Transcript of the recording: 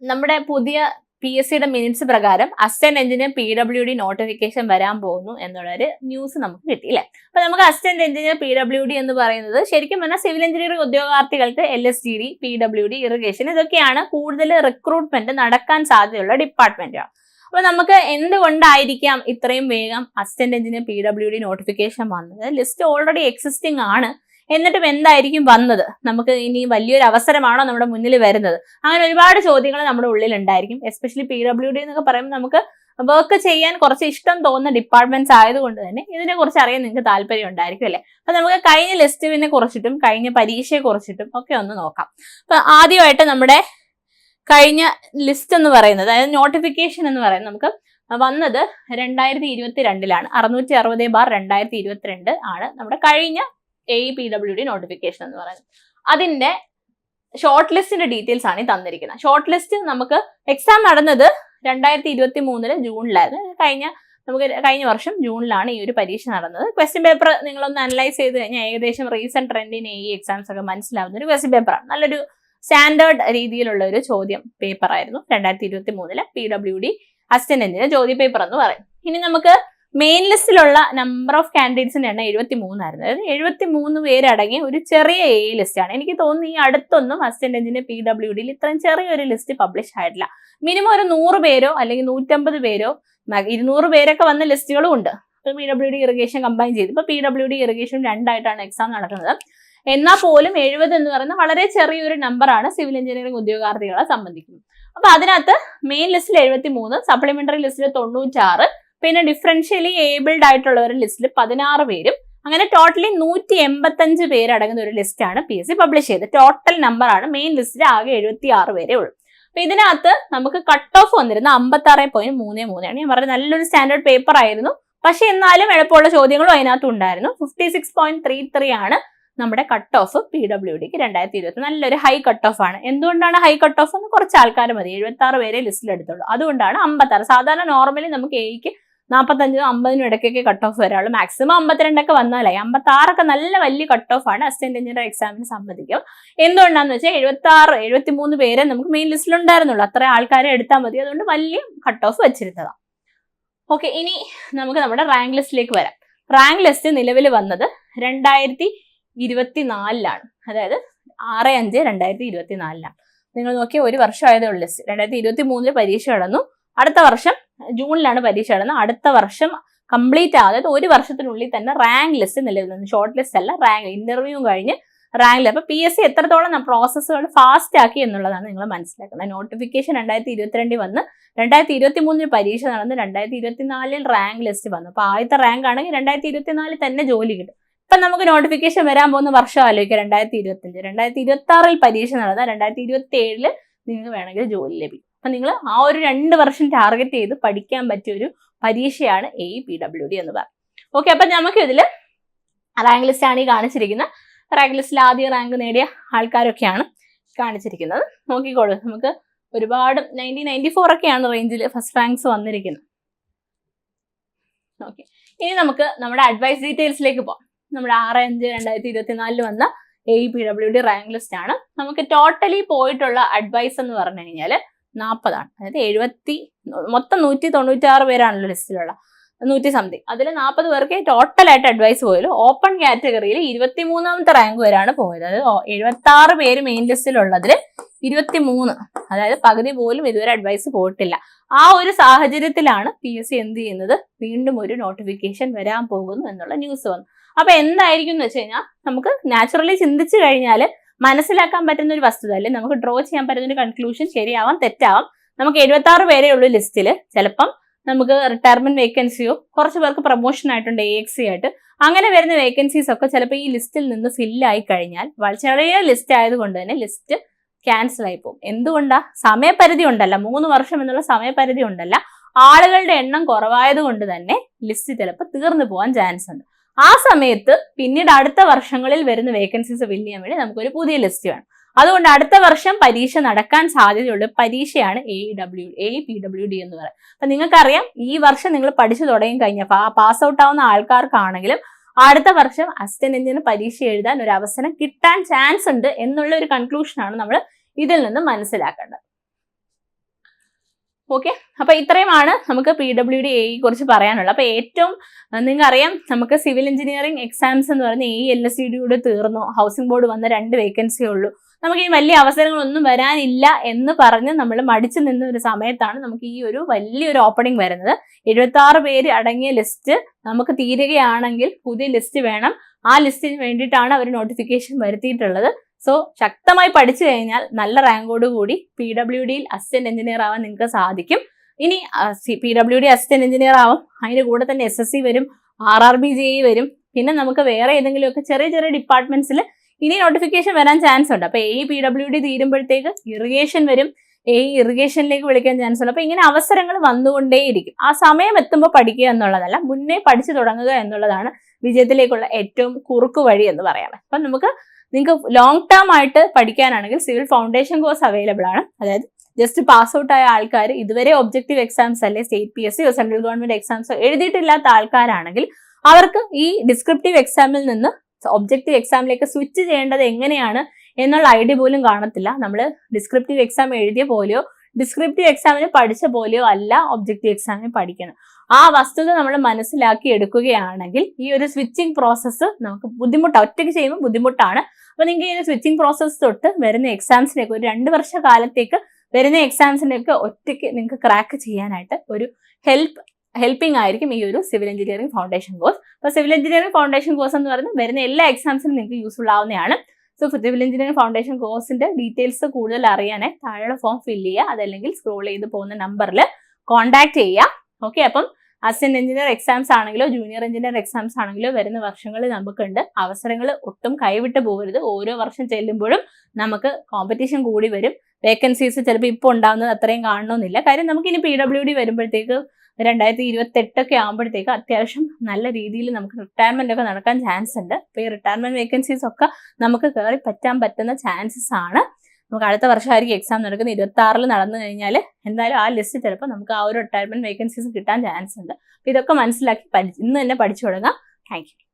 നമ്മുടെ പുതിയ PSCയുടെ മിനിറ്റ്സ് പ്രകാരം അസിസ്റ്റന്റ് എഞ്ചിനീയർ PWD നോട്ടിഫിക്കേഷൻ വരാൻ പോകുന്നു എന്നുള്ളൊരു ന്യൂസ് നമുക്ക് കിട്ടി അല്ലേ. അപ്പൊ നമുക്ക് അസിസ്റ്റന്റ് എഞ്ചിനീയർ PWD എന്ന് പറയുന്നത് ശരിക്കും പറഞ്ഞാൽ സിവിൽ എഞ്ചിനീയറിംഗ് ഉദ്യോഗാർത്ഥികൾക്ക് LSTD, PWD, ഇറിഗേഷൻ ഇതൊക്കെയാണ് കൂടുതൽ റിക്രൂട്ട്മെന്റ് നടക്കാൻ സാധ്യതയുള്ള ഡിപ്പാർട്ട്മെന്റാണ്. അപ്പൊ നമുക്ക് എന്തുകൊണ്ടായിരിക്കാം ഇത്രയും വേഗം അസിസ്റ്റന്റ് എഞ്ചിനീയർ PWD നോട്ടിഫിക്കേഷൻ വന്നത്? ലിസ്റ്റ് ഓൾറെഡി എക്സിസ്റ്റിംഗ് ആണ്, എന്നിട്ടും എന്തായിരിക്കും വന്നത്? നമുക്ക് ഇനി വലിയൊരു അവസരമാണോ നമ്മുടെ മുന്നിൽ വരുന്നത്? അങ്ങനെ ഒരുപാട് ചോദ്യങ്ങൾ നമ്മുടെ ഉള്ളിൽ ഉണ്ടായിരിക്കും. എസ്പെഷ്യലി PWD എന്നൊക്കെ പറയുമ്പോൾ നമുക്ക് വർക്ക് ചെയ്യാൻ കുറച്ച് ഇഷ്ടം തോന്നുന്ന ഡിപ്പാർട്ട്മെന്റ്സ് ആയതുകൊണ്ട് തന്നെ ഇതിനെ കുറിച്ച് അറിയാൻ നിങ്ങൾക്ക് താല്പര്യം ഉണ്ടായിരിക്കും അല്ലെ. അപ്പൊ നമുക്ക് കഴിഞ്ഞ ലിസ്റ്റിനെ കുറിച്ചിട്ടും കഴിഞ്ഞ പരീക്ഷയെ കുറിച്ചിട്ടും ഒക്കെ ഒന്ന് നോക്കാം. അപ്പൊ ആദ്യമായിട്ട് നമ്മുടെ കഴിഞ്ഞ ലിസ്റ്റ് എന്ന് പറയുന്നത്, അതായത് നോട്ടിഫിക്കേഷൻ എന്ന് പറയുന്നത് നമുക്ക് വന്നത് 2022 660/2022 ആണ് നമ്മുടെ കഴിഞ്ഞ AE/PWD നോട്ടിഫിക്കേഷൻ എന്ന് പറയുന്നത്. അതിന്റെ ഷോർട്ട് ലിസ്റ്റിന്റെ ഡീറ്റെയിൽസ് ആണ് ഈ തന്നിരിക്കുന്നത്. ഷോർട്ട് ലിസ്റ്റ് നമുക്ക് എക്സാം നടന്നത് 2023 ജൂണിലായിരുന്നു. കഴിഞ്ഞ വർഷം ജൂണിലാണ് ഈ ഒരു പരീക്ഷ നടന്നത്. ക്വസ്റ്റ്യൻ പേപ്പർ നിങ്ങളൊന്ന് അനലൈസ് ചെയ്ത് കഴിഞ്ഞാൽ ഏകദേശം റീസെന്റ് ട്രെൻഡിന് ഈ എക്സാംസ് ഒക്കെ മനസ്സിലാവുന്ന ഒരു ക്വസ്റ്റ്യൻ പേപ്പറാണ്. നല്ലൊരു സ്റ്റാൻഡേർഡ് രീതിയിലുള്ള ഒരു ചോദ്യം പേപ്പർ ആയിരുന്നു 2023 PWD അസിസ്റ്റന്റ് എഞ്ചിനീയർ ചോദ്യ പേപ്പർ എന്ന് പറയും. ഇനി നമുക്ക് മെയിൻ ലിസ്റ്റിലുള്ള നമ്പർ ഓഫ് കാൻഡിഡേറ്റ്സിന്റെ എണ്ണം 73 ആയിരുന്നു. അതായത് 73 പേരടങ്ങിയ ഒരു ചെറിയ A ലിസ്റ്റ് ആണ്. എനിക്ക് തോന്നുന്നു ഈ അടുത്തൊന്നും അസിസ്റ്റന്റ് എഞ്ചിനീയർ PWDയിൽ ഇത്രയും ചെറിയൊരു ലിസ്റ്റ് പബ്ലിഷ് ആയിട്ടില്ല. മിനിമം ഒരു 100 പേരോ അല്ലെങ്കിൽ 150 പേരോ 200 പേരൊക്കെ വന്ന ലിസ്റ്റുകളും ഉണ്ട്. ഇപ്പൊ PWD ഇറിഗേഷൻ കമ്പൈൻ ചെയ്ത് ഇപ്പൊ PWD ഇറിഗേഷൻ രണ്ടായിട്ടാണ് എക്സാം നടക്കുന്നത്. എന്നാൽ പോലും 70 എന്ന് പറയുന്ന വളരെ ചെറിയൊരു നമ്പറാണ് സിവിൽ എഞ്ചിനീയറിംഗ് ഉദ്യോഗാർത്ഥികളെ സംബന്ധിക്കുന്നത്. അപ്പൊ അതിനകത്ത് മെയിൻ ലിസ്റ്റിൽ 73, സപ്ലിമെന്ററി ലിസ്റ്റിൽ 96, പിന്നെ ഡിഫറൻഷ്യലി ഏബിൾഡ് ആയിട്ടുള്ളവരുടെ ലിസ്റ്റിൽ 16 പേരും, അങ്ങനെ ടോട്ടലി 185 പേരടങ്ങുന്ന ഒരു ലിസ്റ്റാണ് PSC പബ്ലിഷ് ചെയ്തത്. ടോട്ടൽ നമ്പർ ആണ്. മെയിൻ ലിസ്റ്റിൽ ആകെ 76 പേരേ ഉള്ളൂ. അപ്പൊ ഇതിനകത്ത് നമുക്ക് കട്ട് ഓഫ് വന്നിരുന്നത് 56.33 ആണ്. ഞാൻ പറഞ്ഞത് നല്ലൊരു സ്റ്റാൻഡേർഡ് പേപ്പർ ആയിരുന്നു, പക്ഷെ എന്നാലും എളുപ്പമുള്ള ചോദ്യങ്ങളും അതിനകത്ത് ഉണ്ടായിരുന്നു. 56.33 ആണ് നമ്മുടെ കട്ട് ഓഫ് PWDക്ക് 2020. നല്ലൊരു ഹൈ കട്ട് ഓഫ് ആണ്. എന്തുകൊണ്ടാണ് ഹൈ കട്ട് ഓഫ് എന്ന് കുറച്ച് ആൾക്കാർ മതി, 76 പേരെ ലിസ്റ്റിൽ എടുത്തുള്ളൂ, അതുകൊണ്ടാണ് 56. സാധാരണ നോർമലി നമുക്ക് Aക്ക് 45, 50 ഇടയ്ക്കൊക്കെ കട്ട് ഓഫ് വരാറുള്ളൂ. മാക്സിമം 52 ഒക്കെ വന്നാലായി. 56 ഒക്കെ നല്ല വലിയ കട്ട് ഓഫ് ആണ് അസിസ്റ്റന്റ് എഞ്ചിനീയർ എക്സാമിന് സംബന്ധിക്കും. എന്തുകൊണ്ടാന്ന് വെച്ചാൽ 73 പേരെ നമുക്ക് മെയിൻ ലിസ്റ്റിൽ ഉണ്ടായിരുന്നുള്ളൂ. അത്ര ആൾക്കാരെ എടുത്താൽ മതി, അതുകൊണ്ട് വലിയ കട്ട് ഓഫ് വെച്ചിരുന്നതാണ്. ഓക്കെ, ഇനി നമുക്ക് നമ്മുടെ റാങ്ക് ലിസ്റ്റിലേക്ക് വരാം. റാങ്ക് ലിസ്റ്റ് നിലവിൽ വന്നത് 2024 അതായത് 6/5/2024. നിങ്ങൾ നോക്കിയാൽ ഒരു വർഷം ആയതേ ഉള്ളൂ ലിസ്റ്റ്. 2023 പരീക്ഷ നടന്നു, അടുത്ത വർഷം ജൂണിലാണ് പരീക്ഷ നടന്നത്. അടുത്ത വർഷം കംപ്ലീറ്റ് അതായത് ഒരു വർഷത്തിനുള്ളിൽ തന്നെ റാങ്ക് ലിസ്റ്റ് നിലവിൽ വന്നു. ഷോർട്ട് ലിസ്റ്റ് അല്ല, റാങ്ക് ഇന്റർവ്യൂ കഴിഞ്ഞ് റാങ്ക്. അപ്പൊ PSC എത്രത്തോളം പ്രോസസ്സുകൾ ഫാസ്റ്റ് ആക്കി എന്നുള്ളതാണ് നിങ്ങൾ മനസ്സിലാക്കുന്നത്. നോട്ടിഫിക്കേഷൻ 2022 വന്ന് 2023 പരീക്ഷ നടന്ന് 2024 റാങ്ക് ലിസ്റ്റ് വന്നു. അപ്പൊ ആദ്യത്തെ റാങ്ക് ആണെങ്കിൽ 2024 തന്നെ ജോലി കിട്ടും. ഇപ്പൊ നമുക്ക് നോട്ടിഫിക്കേഷൻ വരാൻ പോകുന്ന വർഷം ആലോചിക്കുക, 2025. 2026 പരീക്ഷ നടന്നാൽ 2027 നിങ്ങൾക്ക് വേണമെങ്കിൽ ജോലി ലഭിക്കും. അപ്പൊ നിങ്ങൾ ആ ഒരു 2 വർഷം ടാർഗറ്റ് ചെയ്ത് പഠിക്കാൻ പറ്റിയ ഒരു പരീക്ഷയാണ് AE/PWD എന്ന് പറയുന്നത്. ഓക്കെ, അപ്പൊ നമുക്ക് ഇതിൽ റാങ്ക് ലിസ്റ്റ് ആണ് ഈ കാണിച്ചിരിക്കുന്നത്. റാങ്ക് ലിസ്റ്റിൽ ആദ്യ റാങ്ക് നേടിയ ആൾക്കാരൊക്കെയാണ് കാണിച്ചിരിക്കുന്നത്. നോക്കിക്കോളൂ, നമുക്ക് ഒരുപാട് 94 ഒക്കെയാണ് റേഞ്ചിൽ ഫസ്റ്റ് റാങ്ക്സ് വന്നിരിക്കുന്നത്. ഓക്കെ, ഇനി നമുക്ക് നമ്മുടെ അഡ്വൈസ് ഡീറ്റെയിൽസിലേക്ക് പോകാം. നമ്മുടെ 6/5/2024 വന്ന AE/PWD റാങ്ക് ലിസ്റ്റ് ആണ്. നമുക്ക് ടോട്ടലി പോയിട്ടുള്ള അഡ്വൈസ് എന്ന് പറഞ്ഞു കഴിഞ്ഞാൽ 40 ആണ്. അതായത് മൊത്തം 196 പേരാണല്ലോ ലിസ്റ്റിലുള്ള, 100 സംതിങ്. അതിൽ 40 പേർക്ക് ടോട്ടലായിട്ട് അഡ്വൈസ് പോയല്ലോ. ഓപ്പൺ കാറ്റഗറിയിൽ 23ാമത്തെ റാങ്ക് വരെയാണ് പോയത്. അതായത് 76 പേര് മെയിൻ ലിസ്റ്റിലുള്ളതിൽ 23, അതായത് പകുതി പോലും ഇതുവരെ അഡ്വൈസ് പോയിട്ടില്ല. ആ ഒരു സാഹചര്യത്തിലാണ് PSC എന്ത് ചെയ്യുന്നത്, വീണ്ടും ഒരു നോട്ടിഫിക്കേഷൻ വരാൻ പോകുന്നു എന്നുള്ള ന്യൂസ് വന്നു. അപ്പൊ എന്തായിരിക്കും എന്ന് വെച്ച് കഴിഞ്ഞാൽ നമുക്ക് നാച്ചുറലി ചിന്തിച്ചു കഴിഞ്ഞാൽ മനസ്സിലാക്കാൻ പറ്റുന്ന ഒരു വസ്തുത, അല്ലെ നമുക്ക് ഡ്രോ ചെയ്യാൻ പറ്റുന്ന ഒരു കൺക്ലൂഷൻ ശരിയാവാം തെറ്റാവാം. നമുക്ക് 76 പേരെ ഉള്ളൂ ലിസ്റ്റിൽ. ചിലപ്പം നമുക്ക് റിട്ടയർമെന്റ് വേക്കൻസിയോ കുറച്ച് പേർക്ക് പ്രൊമോഷൻ ആയിട്ടുണ്ട് AXC ആയിട്ട്, അങ്ങനെ വരുന്ന വേക്കൻസീസ് ഒക്കെ ചിലപ്പോൾ ഈ ലിസ്റ്റിൽ നിന്ന് ഫില്ലായി കഴിഞ്ഞാൽ ചെറിയ ലിസ്റ്റ് ആയതുകൊണ്ട് തന്നെ ലിസ്റ്റ് ക്യാൻസൽ ആയി പോകും. എന്തുകൊണ്ടാ? സമയപരിധി ഉണ്ടല്ല, 3 വർഷം എന്നുള്ള സമയപരിധി ഉണ്ടല്ല, ആളുകളുടെ എണ്ണം കുറവായത് കൊണ്ട് തന്നെ ലിസ്റ്റ് ചിലപ്പോൾ തീർന്നു പോകാൻ ചാൻസ് ഉണ്ട്. ആ സമയത്ത് പിന്നീട് അടുത്ത വർഷങ്ങളിൽ വരുന്ന വേക്കൻസീസ് ഫില്ല് ചെയ്യാൻ വേണ്ടി നമുക്കൊരു പുതിയ ലിസ്റ്റ് വേണം. അതുകൊണ്ട് അടുത്ത വർഷം പരീക്ഷ നടക്കാൻ സാധ്യതയുള്ള പരീക്ഷയാണ് AE/PWD എന്ന് പറയുന്നത്. അപ്പൊ നിങ്ങൾക്കറിയാം, ഈ വർഷം നിങ്ങൾ പഠിച്ചു തുടങ്ങി കഴിഞ്ഞാൽ പാസ് ഔട്ട് ആവുന്ന ആൾക്കാർക്കാണെങ്കിലും അടുത്ത വർഷം അസിസ്റ്റന്റ് എഞ്ചിനീയർ പരീക്ഷ എഴുതാൻ ഒരു അവസരം കിട്ടാൻ ചാൻസ് ഉണ്ട് എന്നുള്ള ഒരു കൺക്ലൂഷനാണ് നമ്മൾ ഇതിൽ നിന്ന് മനസ്സിലാക്കേണ്ടത്. ഓക്കെ, അപ്പൊ ഇത്രയുമാണ് നമുക്ക് PWD AE കുറിച്ച് പറയാനുള്ളത്. അപ്പൊ ഏറ്റവും നിങ്ങൾക്ക് അറിയാം, നമുക്ക് സിവിൽ എഞ്ചിനീയറിംഗ് എക്സാംസ് എന്ന് പറഞ്ഞ LSCD തീർന്നു, ഹൗസിംഗ് ബോർഡ് വന്ന 2 വേക്കൻസി ഉള്ളൂ, നമുക്ക് ഈ വലിയ അവസരങ്ങളൊന്നും വരാനില്ല എന്ന് പറഞ്ഞ് നമ്മൾ മടിച്ചു നിന്ന ഒരു സമയത്താണ് നമുക്ക് ഈ ഒരു വലിയൊരു ഓപ്പണിംഗ് വരുന്നത്. 76 പേര് അടങ്ങിയ ലിസ്റ്റ് നമുക്ക് തീരുകയാണെങ്കിൽ പുതിയ ലിസ്റ്റ് വേണം. ആ ലിസ്റ്റിന് വേണ്ടിയിട്ടാണ് അവർ നോട്ടിഫിക്കേഷൻ വരുത്തിയിട്ടുള്ളത്. സോ ശക്തമായി പഠിച്ചു കഴിഞ്ഞാൽ നല്ല റാങ്കോട് കൂടി PWDയിൽ അസിസ്റ്റന്റ് എഞ്ചിനീയർ ആവാൻ നിങ്ങൾക്ക് സാധിക്കും. ഇനി PWD അസിസ്റ്റന്റ് എഞ്ചിനീയർ ആവും, അതിന്റെ കൂടെ തന്നെ SSC വരും, RRB JE വരും, പിന്നെ നമുക്ക് വേറെ ഏതെങ്കിലുമൊക്കെ ചെറിയ ചെറിയ ഡിപ്പാർട്ട്മെന്റ്സിൽ ഇനി നോട്ടിഫിക്കേഷൻ വരാൻ ചാൻസ് ഉണ്ട്. അപ്പൊ AE PWD തീരുമ്പോഴത്തേക്ക് ഇറിഗേഷൻ വരും, AE ഇറിഗേഷനിലേക്ക് വിളിക്കാൻ ചാൻസ് ഉണ്ട്. അപ്പൊ ഇങ്ങനെ അവസരങ്ങൾ വന്നുകൊണ്ടേയിരിക്കും. ആ സമയം എത്തുമ്പോൾ പഠിക്കുക എന്നുള്ളതല്ല, മുന്നേ പഠിച്ചു തുടങ്ങുക എന്നുള്ളതാണ് വിജയത്തിലേക്കുള്ള ഏറ്റവും കുറുക്കു വഴി എന്ന് പറയാം. അപ്പൊ നിങ്ങൾക്ക് ലോങ് ടേം ആയിട്ട് പഠിക്കാനാണെങ്കിൽ സിവിൽ ഫൗണ്ടേഷൻ കോഴ്സ് അവൈലബിൾ ആണ്. അതായത് ജസ്റ്റ് പാസ് ഔട്ട് ആയ ആൾക്കാർ, ഇതുവരെ ഒബ്ജക്റ്റീവ് എക്സാംസ് അല്ലെ സ്റ്റേറ്റ് PSC സെൻട്രൽ ഗവൺമെന്റ് എക്സാംസോ എഴുതിയിട്ടില്ലാത്ത ആൾക്കാരാണെങ്കിൽ അവർക്ക് ഈ ഡിസ്ക്രിപ്റ്റീവ് എക്സാമിൽ നിന്ന് ഒബ്ജക്റ്റീവ് എക്സാമിലേക്ക് സ്വിച്ച് ചെയ്യേണ്ടത് എങ്ങനെയാണ് എന്നുള്ള ഐഡിയ പോലും കാണത്തില്ല. നമ്മൾ ഡിസ്ക്രിപ്റ്റീവ് എക്സാം എഴുതിയ പോലെയോ ഡിസ്ക്രിപ്റ്റീവ് എക്സാമിന് പഠിച്ച പോലെയോ അല്ല ഒബ്ജക്റ്റീവ് എക്സാമിന് പഠിക്കണം. ആ വസ്തുത നമ്മൾ മനസ്സിലാക്കി എടുക്കുകയാണെങ്കിൽ ഈ ഒരു സ്വിച്ചിങ് പ്രോസസ്സ് നമുക്ക് ഒറ്റയ്ക്ക് ചെയ്യുമ്പോൾ ബുദ്ധിമുട്ടാണ്. അപ്പൊ നിങ്ങൾക്ക് ഈ സ്വിച്ചിങ് പ്രോസസ്സ് തൊട്ട് വരുന്ന എക്സാംസിനൊക്കെ ഒരു 2 വർഷ കാലത്തേക്ക് വരുന്ന എക്സാംസിനൊക്കെ ഒറ്റയ്ക്ക് നിങ്ങൾക്ക് ക്രാക്ക് ചെയ്യാനായിട്ട് ഒരു ഹെൽപ്പിംഗ് ആയിരിക്കും ഈ ഒരു സിവിൽ എഞ്ചിനീയറിംഗ് ഫൗണ്ടേഷൻ കോഴ്സ്. അപ്പോൾ സിവിൽ എഞ്ചിനീയറിംഗ് ഫൗണ്ടേഷൻ കോഴ്സ് എന്ന് പറയുന്നത് വരുന്ന എല്ലാ എക്സാംസിനും നിങ്ങൾക്ക് യൂസ്ഫുൾ ആവുന്നതാണ്. സോ സിവിൽ എഞ്ചിനീയറിംഗ് ഫൗണ്ടേഷൻ കോഴ്സിന്റെ ഡീറ്റെയിൽസ് കൂടുതൽ അറിയാനായി താഴെ ഫോം ഫില്ല് ചെയ്യുക, അതല്ലെങ്കിൽ സ്ക്രോൾ ചെയ്ത് പോകുന്ന നമ്പറിൽ കോൺടാക്ട് ചെയ്യുക. ഓക്കെ, അപ്പം അസിസ്റ്റന്റ് എഞ്ചിനീയർ എക്സാംസ് ആണെങ്കിലോ ജൂനിയർ എഞ്ചിനീയർ എക്സാംസ് ആണെങ്കിലോ വരുന്ന വർഷങ്ങളിൽ നമുക്കുണ്ട്. അവസരങ്ങൾ ഒട്ടും കൈവിട്ട് പോകരുത്. ഓരോ വർഷം ചെല്ലുമ്പോഴും നമുക്ക് കോമ്പറ്റീഷൻ കൂടി വരും. വേക്കൻസീസ് ചിലപ്പോൾ ഇപ്പോൾ ഉണ്ടാകുന്നത് അത്രയും കാണണമെന്നില്ല. കാര്യം നമുക്ക് ഇനി PWD വരുമ്പോഴത്തേക്ക് 2028 ആകുമ്പോഴത്തേക്ക് അത്യാവശ്യം നല്ല രീതിയിൽ നമുക്ക് റിട്ടയർമെന്റ് ഒക്കെ നടക്കാൻ ചാൻസ് ഉണ്ട്. അപ്പോൾ ഈ റിട്ടയർമെന്റ് വേക്കൻസീസ് ഒക്കെ നമുക്ക് കയറി പറ്റുന്ന ചാൻസസ് ആണ്. നമുക്ക് അടുത്ത വർഷമായിരിക്കും എക്സാം നടക്കുന്നത്. 26 നടന്നു കഴിഞ്ഞാൽ എന്തായാലും ആ ലിസ്റ്റ് ചിലപ്പോൾ നമുക്ക് ആ ഒരു റിട്ടയർമെന്റ് വേക്കൻസീസ് കിട്ടാൻ ചാൻസ് ഉണ്ട്. അപ്പോൾ ഇതൊക്കെ മനസ്സിലാക്കി ഇന്ന് തന്നെ പഠിച്ചു തുടങ്ങാം. Thank you.